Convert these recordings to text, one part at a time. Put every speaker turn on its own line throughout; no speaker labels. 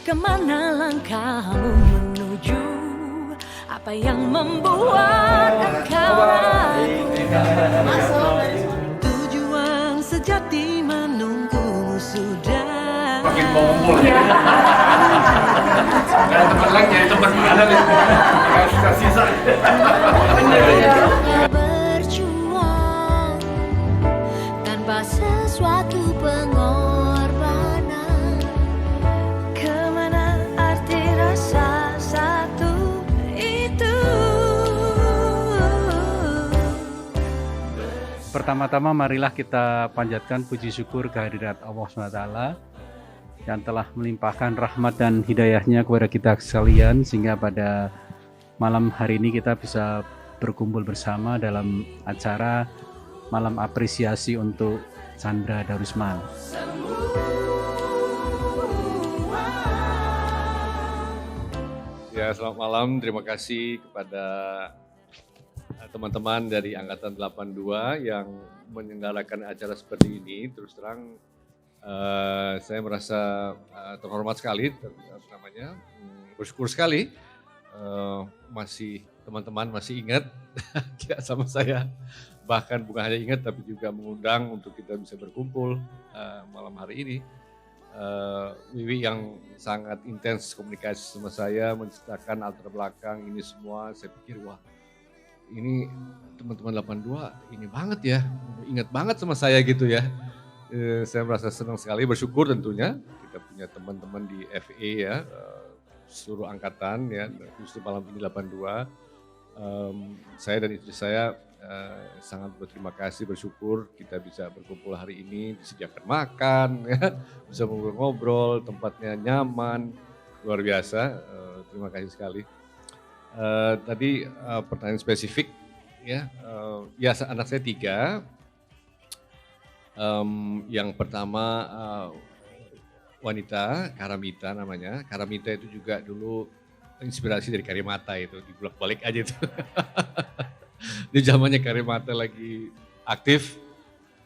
Kemana langkahmu menuju? Apa yang membuat engkau ragu? Tujuan sejati menunggumu sudah.
Makin bombol ya. Kayak teman lagi jadi teman mana nih? Kayak sisa-sisa.
Berjuang tanpa sesuatu pengorbanan. Kemana arti rasa satu itu?
Pertama-tama marilah kita panjatkan puji syukur kehadirat Allah SWT yang telah melimpahkan rahmat dan hidayahnya kepada kita sekalian, sehingga pada malam hari ini kita bisa berkumpul bersama dalam acara malam apresiasi untuk Chandra Darusman.
Ya, selamat malam. Terima kasih kepada teman-teman dari Angkatan 82 yang menyelenggarakan acara seperti ini. Terus terang saya merasa terhormat sekali, bersyukur sekali teman-teman masih ingat sama saya. Bahkan bukan hanya ingat tapi juga mengundang untuk kita bisa berkumpul malam hari ini. Wiwi yang sangat intens komunikasi sama saya, menceritakan latar belakang ini semua, saya pikir wah ini teman-teman 82 ini banget ya, ingat banget sama saya gitu ya. Saya merasa senang sekali, bersyukur tentunya kita punya teman-teman di FE ya, seluruh angkatan ya, khusus malam ini 82. Saya dan istri saya sangat berterima kasih, bersyukur kita bisa berkumpul hari ini, disediakan makan, ya, bisa ngobrol-ngobrol, tempatnya nyaman, luar biasa. Terima kasih sekali. Tadi pertanyaan spesifik, ya, anak saya 3. Yang pertama wanita, Karamita namanya. Karamita itu juga dulu inspirasi dari Karimata itu, dibalik aja itu. Di zamannya Karimata lagi aktif,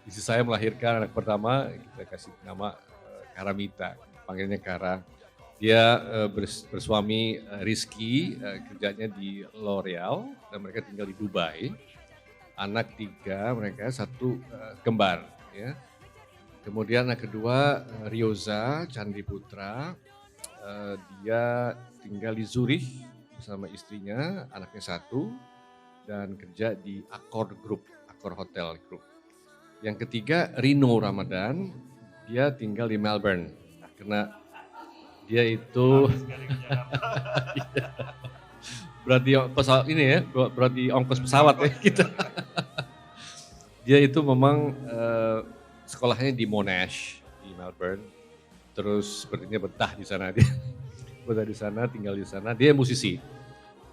istri saya melahirkan anak pertama, kita kasih nama Karamita, panggilnya Kara. Dia bersuami Rizky, kerjanya di L'Oreal dan mereka tinggal di Dubai. Anak 3 mereka, 1 kembar. Ya. Kemudian anak kedua Rioza Chandri Putra, dia tinggal di Zurich bersama istrinya, anaknya 1 dan kerja di Accor Group, Accor Hotel Group. Yang ketiga Rino Ramadan, dia tinggal di Melbourne karena dia itu berarti pesawat ini ya, berarti ongkos pesawat ya kita. Dia itu memang sekolahnya di Monash di Melbourne, terus sepertinya betah di sana dia, betah di sana, tinggal di sana. Dia musisi,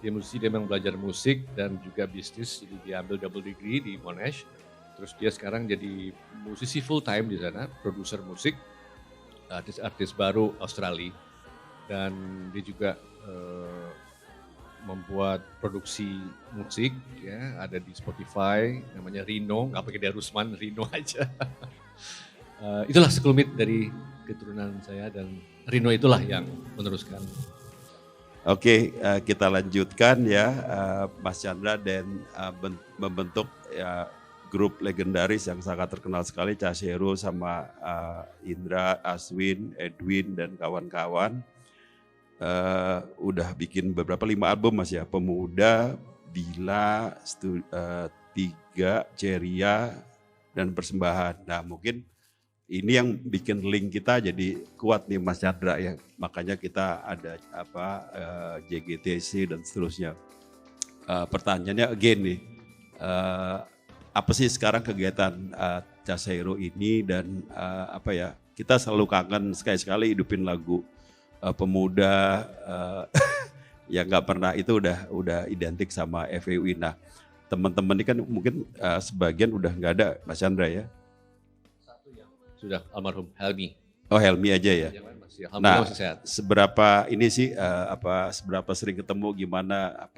dia memang belajar musik dan juga bisnis, jadi dia ambil double degree di Monash. Terus dia sekarang jadi musisi full time di sana, produser musik, artis-artis baru Australia, dan dia juga membuat produksi musik ya, ada di Spotify, namanya Rino, nggak pakai Darusman, Rino aja. Itulah sekelumit dari keturunan saya dan Rino itulah yang meneruskan.
Oke, kita lanjutkan ya, Mas Chandra dan membentuk ya, grup legendaris yang sangat terkenal sekali, Casero sama Indra, Aswin, Edwin dan kawan-kawan. Udah bikin beberapa 5 album Mas ya, Pemuda, Bila, 3, Ceria, dan Persembahan. Nah mungkin ini yang bikin link kita jadi kuat nih Mas Chandra ya, makanya kita ada JGTC dan seterusnya. Pertanyaannya again nih, apa sih sekarang kegiatan Casero ini dan kita selalu kangen sekali-sekali hidupin lagu Pemuda yang nggak pernah, itu udah identik sama FEUI. Nah teman-teman ini kan mungkin sebagian udah nggak ada Mas Chandra ya.
Satu yang sudah almarhum Helmi.
Oh Helmi aja ya. Nah seberapa ini sih seberapa sering ketemu, gimana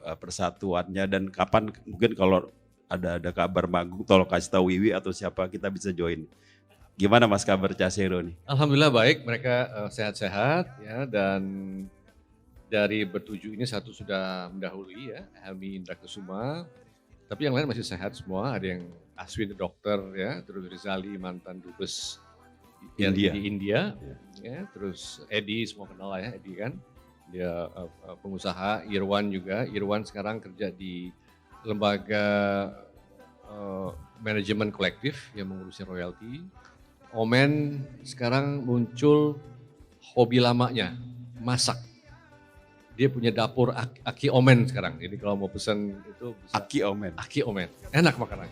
persatuannya dan kapan mungkin kalau ada kabar manggung tolong kasih tahu Wiwi atau siapa kita bisa join. Gimana Mas kabar Jazz Hero nih?
Alhamdulillah baik, mereka sehat-sehat ya, dan dari bertujuh ini satu sudah mendahului ya, Helmi Indra Kesuma, tapi yang lain masih sehat semua. Ada yang Aswin dokter ya, terus Rizali mantan dubes yang
India.
di India, ya, terus Edi semua kenal lah ya, Edi kan, dia pengusaha. Irwan juga, Irwan sekarang kerja di lembaga manajemen kolektif yang mengurusi royalti. Omen sekarang muncul hobi lamanya, masak. Dia punya dapur Aki Omen sekarang. Jadi kalau mau pesan itu bisa
Aki Omen.
Aki Omen. Enak makanannya.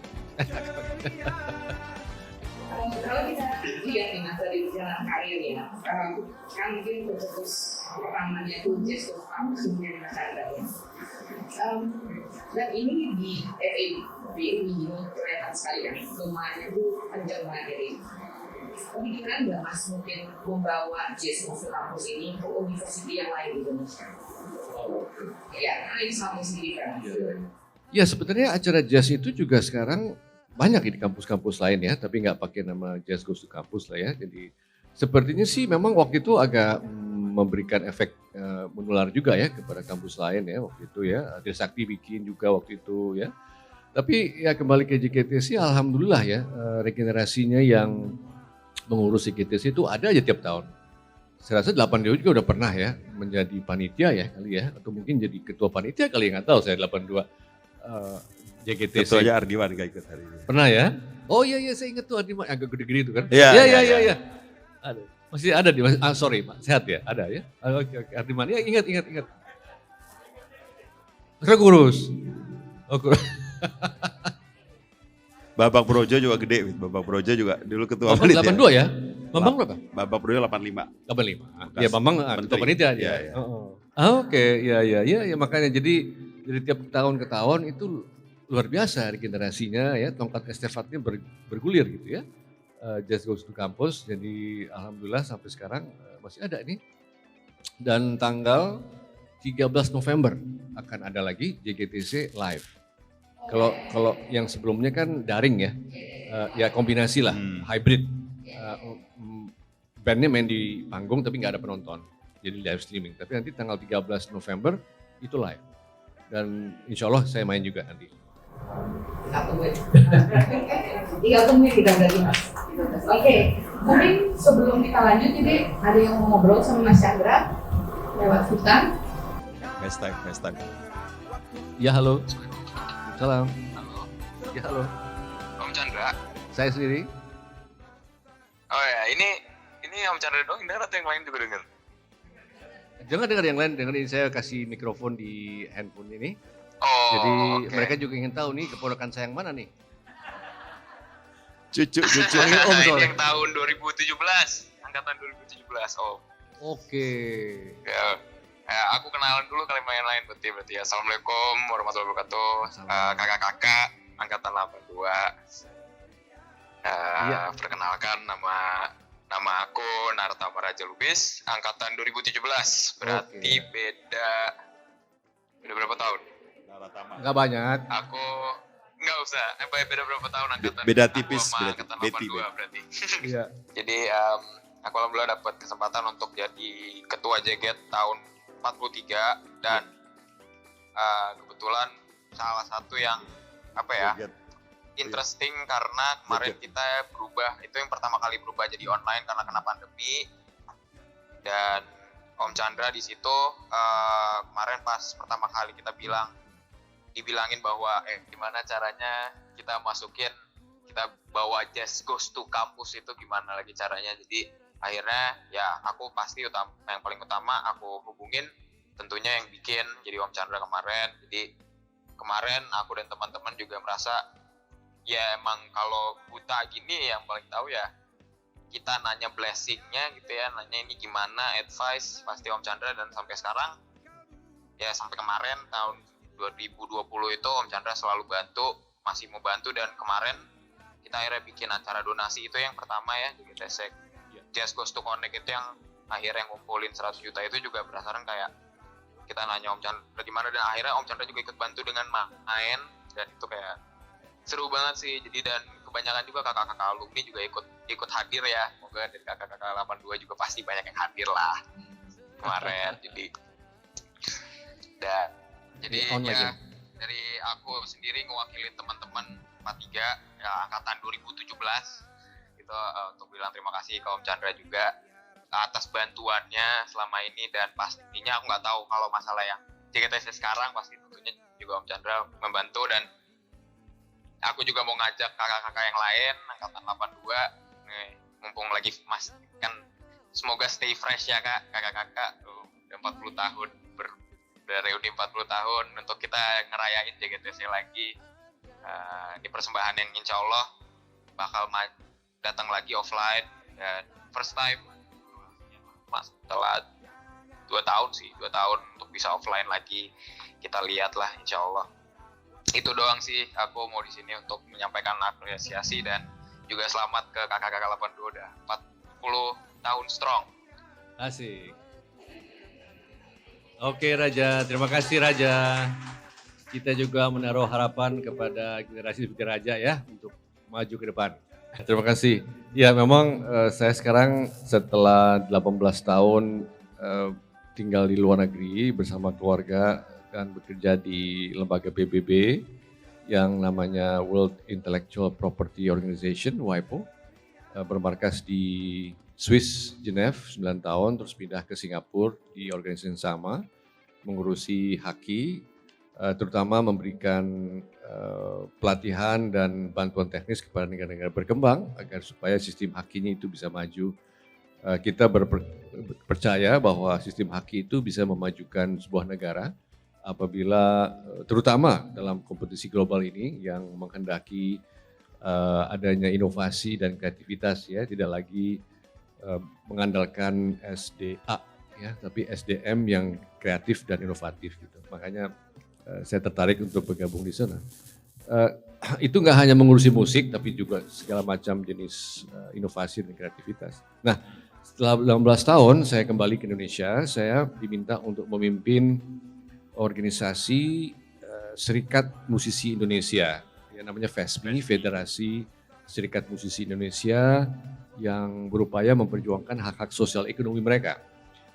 Kalau kita lihat nih Mas dari perjalanan karir ya, kan mungkin tercetus pertamanya itu Jazz to Campus kemudian Mas Chandra ya. Dan ini di FAB ini kelihatan sekali kan, rumahnya itu panjang banget jadi. Kepikiran nggak Mas mungkin membawa Jazz to Campus ini ke universitas yang lain di Indonesia? Ya, karena ini sama sendiri kan.
Ya sebenarnya acara jazz itu juga sekarang banyak di kampus-kampus lain ya, tapi nggak pakai nama Jazz Goes to Campus lah ya. Jadi sepertinya sih memang waktu itu agak memberikan efek menular juga ya kepada kampus lain ya waktu itu ya. Trisakti bikin juga waktu itu ya. Tapi ya kembali ke JKTC, alhamdulillah ya regenerasinya yang mengurus JKTC itu ada aja tiap tahun. Saya rasa 82 juga udah pernah ya menjadi panitia ya kali ya, atau mungkin jadi ketua panitia kali ya, nggak tahu saya 82 JKTC.
Ketuanya Ardiwan gak ikut hari ini.
Pernah ya? Oh iya saya ingat tuh Ardiman agak gede-gede itu kan.
Iya,
Iya
iya,
iya
iya.
iya. Ada. Masih ada di sorry Pak, sehat ya? Ada ya? Oke Ardiman. Ya ingat. Sekarang kurus. Oh kurus.
Babak Brojo juga gede, Babak Brojo juga dulu ketua
Bambang
panitia.
82 ya? Bambang berapa?
Babak Brojo 85.
85. Ya Bambang ketua
menteri.
panitia
Iya,
dia.
iya.
Oke, ya makanya jadi tiap tahun ke tahun itu luar biasa regenerasinya ya, tongkat estafetnya bergulir gitu ya. Jazz Goes to Campus, jadi alhamdulillah sampai sekarang masih ada ini. Dan tanggal 13 November akan ada lagi JKTC live. Kalau yang sebelumnya kan daring ya, ya kombinasi lah, hybrid. Bandnya main di panggung tapi nggak ada penonton, jadi live streaming. Tapi nanti tanggal 13 November itu live. Dan insya Allah saya main juga nanti.
Tinggal tungguin kita berarti Mas. Oke, mungkin sebelum kita lanjut jadi ada yang mau ngobrol sama Mas Chandra lewat hutan.
FaceTime.
Ya halo. Salam. Ya halo.
Om Chandra.
Saya sendiri.
Oh ya, ini Om Chandra doang dengar atau yang lain juga dengar?
Jangan dengar yang lain, dengerin saya kasih mikrofon di handphone ini.
Oh,
Jadi
oke.
mereka juga ingin tahu nih keponakan saya yang mana nih.
Cucu.
Panggil Om
Ini
soalnya.
yang tahun 2017, angkatan 2017. Oh,
Oke.
ya. Aku kenalan dulu kali main lain berarti ya. Assalamualaikum warahmatullahi wabarakatuh.
Assalamualaikum.
Kakak-kakak angkatan 82.
Iya.
Perkenalkan nama aku Nartama Raja Lubis, angkatan 2017. Berarti
Oke.
beda berapa tahun?
Nggak banyak.
Aku nggak usah, beda berapa tahun angkatan?
Beda
Aku
tipis,
sama
beda
angkatan
beti,
82 berarti.
Iya.
Jadi aku alhamdulillah dapat kesempatan untuk jadi ketua JGET tahun 43 dan kebetulan salah satu yang interesting karena kemarin kita berubah, itu yang pertama kali berubah jadi online karena kena pandemi. Dan Om Chandra di situ kemarin pas pertama kali kita dibilangin bahwa gimana caranya kita bawa Jazz Goes to Campus itu gimana lagi caranya. Jadi akhirnya ya aku pasti yang paling utama aku hubungin tentunya yang bikin jadi Om Chandra kemarin. Jadi kemarin aku dan teman-teman juga merasa ya emang kalau buta gini yang paling tahu ya kita nanya blessingnya gitu ya, nanya ini gimana, advice pasti Om Chandra. Dan sampai sekarang ya sampai kemarin tahun 2020 itu Om Chandra selalu bantu, masih mau bantu. Dan kemarin kita akhirnya bikin acara donasi itu yang pertama ya, JGTC Jazz Goes to Connect itu yang akhirnya ngumpulin 100 juta itu juga berdasarkan kayak kita nanya Om Chandra gimana, dan akhirnya Om Chandra juga ikut bantu dengan main, dan itu kayak seru banget sih. Jadi dan kebanyakan juga kakak-kakak alumni juga ikut hadir ya. Semoga dari kakak-kakak 82 juga pasti banyak yang hadir lah kemarin. Jadi
online
ya dari aku sendiri ngewakilin teman-teman 43 ya angkatan 2017 gitu untuk bilang terima kasih ke Om Chandra juga atas bantuannya selama ini, dan pastinya aku nggak tahu kalau masalah yang JKTC sekarang pasti tentunya juga Om Chandra membantu, dan aku juga mau ngajak kakak-kakak yang lain angkatan 82 nih, mumpung lagi mas kan, semoga stay fresh ya kak, kakak-kakak udah 40 tahun reuni 40 tahun untuk kita ngerayain JKTC lagi. Ini persembahan yang insya Allah bakal datang lagi offline, dan first time setelah 2 tahun untuk bisa offline lagi, kita lihat lah insya Allah. Itu doang sih, aku mau di sini untuk menyampaikan apresiasi dan juga selamat ke kakak-kakak 82 udah 40 tahun strong.
Asik. Oke Raja, terima kasih Raja. Kita juga menaruh harapan kepada generasi seperti Raja ya untuk maju ke depan. Terima kasih. Ya memang saya sekarang setelah 18 tahun tinggal di luar negeri bersama keluarga dan bekerja di lembaga PBB yang namanya World Intellectual Property Organization, WIPO, bermarkas di Swiss, Geneva 9 tahun, terus pindah ke Singapura di organisasi yang sama, mengurusi haki, terutama memberikan pelatihan dan bantuan teknis kepada negara-negara berkembang agar supaya sistem hakinya itu bisa maju. Kita percaya bahwa sistem haki itu bisa memajukan sebuah negara apabila terutama dalam kompetisi global ini yang menghendaki adanya inovasi dan kreativitas ya, tidak lagi mengandalkan SDA ya, tapi SDM yang kreatif dan inovatif gitu. Makanya saya tertarik untuk bergabung di sana. Itu nggak hanya mengurusi musik, tapi juga segala macam jenis inovasi dan kreativitas. Nah, setelah 18 tahun saya kembali ke Indonesia, saya diminta untuk memimpin organisasi Serikat Musisi Indonesia, yang namanya FESMI, Federasi Serikat Musisi Indonesia, yang berupaya memperjuangkan hak-hak sosial ekonomi mereka.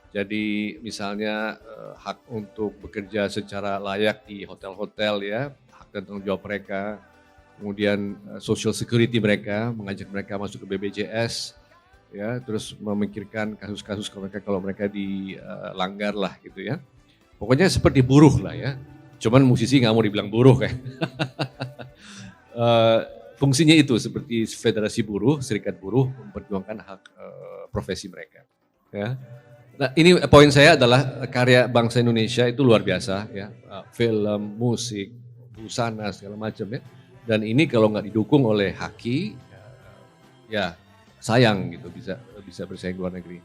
Jadi misalnya hak untuk bekerja secara layak di hotel-hotel ya, hak dan tanggung jawab mereka, kemudian social security mereka, mengajak mereka masuk ke BPJS, ya, terus memikirkan kasus-kasus mereka kalau mereka dilanggar lah gitu ya. Pokoknya seperti buruh lah ya, cuman musisi nggak mau dibilang buruh kayak. Fungsinya itu seperti federasi buruh, serikat buruh memperjuangkan hak profesi mereka. Ya. Nah ini poin saya adalah karya bangsa Indonesia itu luar biasa ya, film, musik, busana segala macam ya. Dan ini kalau nggak didukung oleh haki, ya sayang gitu bisa bersaing luar negeri.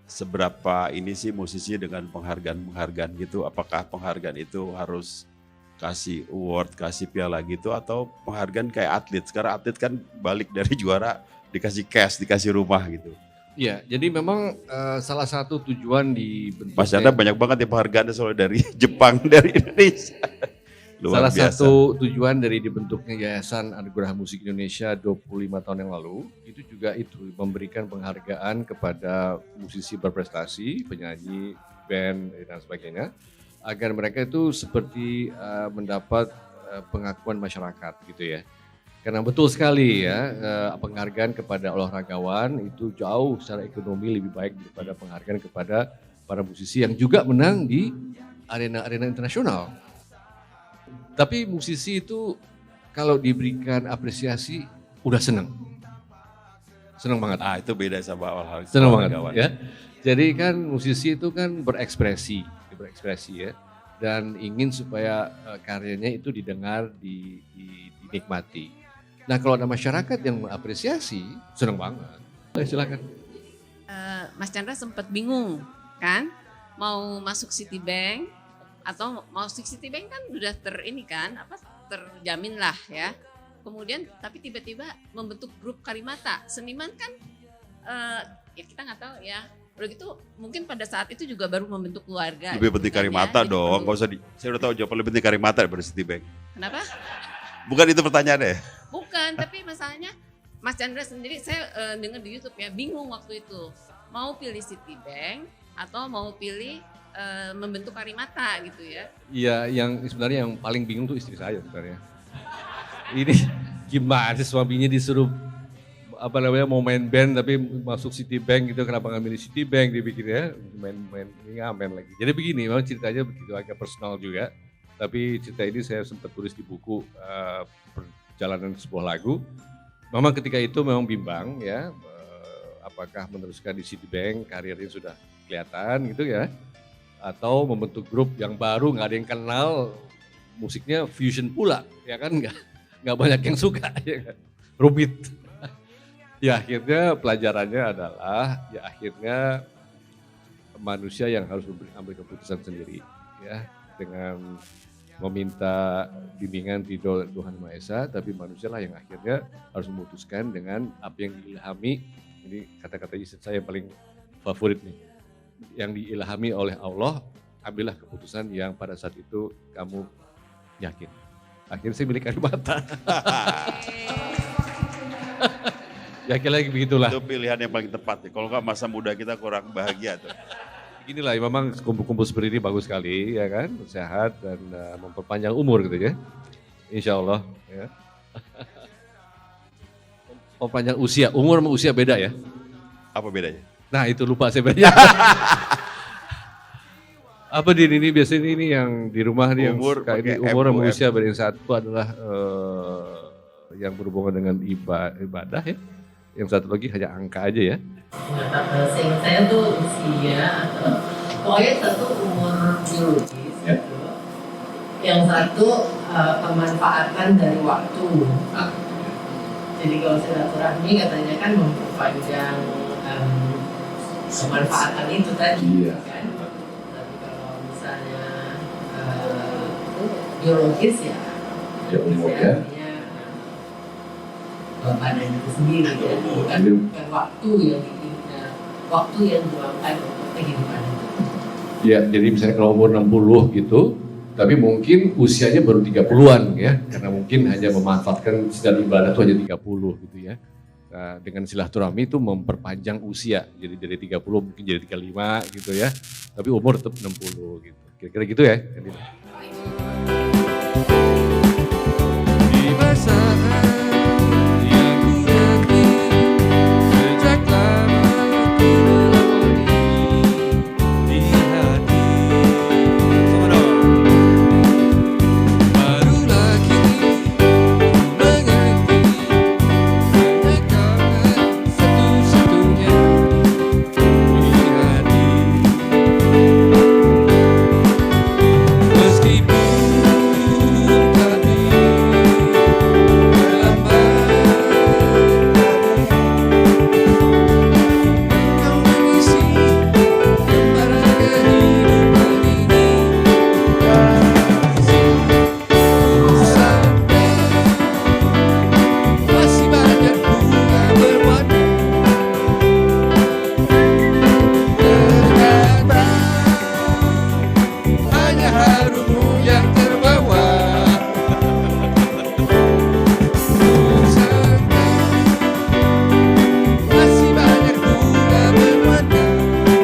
Seberapa ini sih musisi dengan penghargaan gitu? Apakah penghargaan itu harus kasih award, kasih piala gitu, atau penghargaan kayak atlet? Sekarang atlet kan balik dari juara dikasih cash, dikasih rumah gitu.
Iya, jadi memang salah satu tujuan di
Mas Chandra banyak banget ya penghargaan soalnya dari Jepang, dari Indonesia. Luar
salah
biasa.
satu tujuan dari dibentuknya Yayasan Anugerah Musik Indonesia 25 tahun yang lalu, itu juga itu memberikan penghargaan kepada musisi berprestasi, penyanyi, band, dan sebagainya, agar mereka itu seperti mendapat pengakuan masyarakat gitu ya. Karena betul sekali ya, penghargaan kepada olahragawan itu jauh secara ekonomi lebih baik daripada penghargaan kepada para musisi yang juga menang di arena-arena internasional. Tapi musisi itu kalau diberikan apresiasi udah seneng banget.
Ah itu beda sama olahraga.
Seneng banget ya. Jadi kan musisi itu kan berekspresi ya, dan ingin supaya karyanya itu didengar, dinikmati. Nah kalau ada masyarakat yang mengapresiasi, senang banget. Silakan.
Mas Chandra sempat bingung kan, mau masuk Citibank atau mau masuk Citibank kan udah terjamin lah ya. Kemudian tapi tiba-tiba membentuk grup Karimata, seniman kan ya kita nggak tahu ya. Udah gitu mungkin pada saat itu juga baru membentuk keluarga.
Lebih penting Karimata
ya,
dong, nggak usah saya udah tahu jawaban lebih penting Karimata daripada Citibank.
Kenapa?
Bukan itu pertanyaannya.
Bukan, tapi masalahnya Mas Chandra sendiri saya dengar di YouTube ya, bingung waktu itu. Mau pilih Citibank atau mau pilih membentuk Karimata gitu ya.
Iya, yang sebenarnya yang paling bingung tuh istri saya sebenarnya. Ini gimana sih suaminya disuruh mau main band tapi masuk Citibank gitu, kenapa nggak milih Citibank, dia pikir ya main ngamen lagi. Jadi begini, memang ceritanya begitu agak personal juga. Tapi cerita ini saya sempat tulis di buku Perjalanan Sebuah Lagu. Memang ketika itu memang bimbang ya, apakah meneruskan di Citibank, karirnya sudah kelihatan gitu ya, atau membentuk grup yang baru nggak ada yang kenal, musiknya fusion pula, ya kan nggak banyak yang suka, ya kan? Rumit. Ya akhirnya pelajarannya adalah ya akhirnya manusia yang harus ambil keputusan sendiri ya, dengan meminta bimbingan ridho Tuhan Maha Esa, tapi manusia lah yang akhirnya harus memutuskan dengan apa yang diilhami. Ini kata-kata istri saya yang paling favorit nih, yang diilhami oleh Allah, ambillah keputusan yang pada saat itu kamu yakin. Akhirnya saya milih Karimata. Yakin lagi begitulah.
Itu pilihan yang paling tepat ya. Kalau nggak masa muda kita kurang bahagia tuh.
Beginilah, memang kumpul-kumpul seperti ini bagus sekali ya kan, sehat dan memperpanjang umur gitu ya. Insya Allah ya. Memperpanjang usia, umur sama usia beda ya.
Apa bedanya?
Nah itu lupa saya bedanya. Apa ini biasanya ini yang di rumah nih yang
Umur,
kayak ini
pakai
umur sama
MUM.
usia beda. Yang satu adalah yang berhubungan dengan ibadah ya. Yang satu lagi hanya angka aja ya.
Seingat saya tuh usia atau pokoknya satu umur biologis
Ya.
gitu. Yang satu pemanfaatan dari waktu. Jadi kalau silaturahmi katanya kan memperpanjang kemanfaatan itu tadi
Iya.
kan. Tapi kalau misalnya biologis ya,
Ya, umur ya.
artinya badan itu sendiri ya, bukan waktu yang waktu yang diluangkan untuk kehidupan itu.
Ya, jadi misalnya kalau umur 60 gitu, tapi mungkin usianya baru 30-an ya, karena mungkin hanya memanfaatkan sedang ibadah itu hanya 30 gitu ya. Nah, dengan silaturahmi itu memperpanjang usia, jadi dari 30 mungkin jadi 35 gitu ya, tapi umur tetap 60 gitu. Kira-kira gitu ya. Di masa yang ku nanti, sejak lama ku melawati di hati. Sama dong. Barulah kini mengerti, hanya kau satu-satunya di hati. Meskipun kami kau mengisi kembali kehidupan ini. Sampai masih banyak bunga berwarna, ternyata hanya harummu yang terbawa. Masih banyak bunga berwarna, ternyata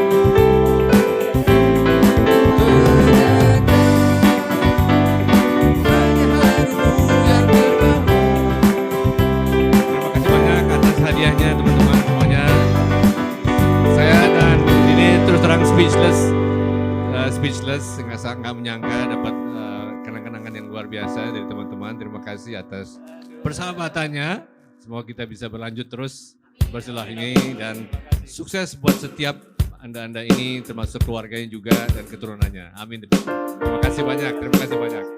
hanya harummu yang terbawa. Terima kasih banyak atas hadiahnya teman-teman semuanya. Saya dan ini terus terang speechless, nggak menyangka dapat kenang-kenangan yang luar biasa dari teman-teman. Terima kasih atas persahabatannya. Semoga kita bisa berlanjut terus bersilaturahmi dan sukses buat setiap anda ini, termasuk keluarganya juga dan keturunannya. Amin. Terima kasih banyak.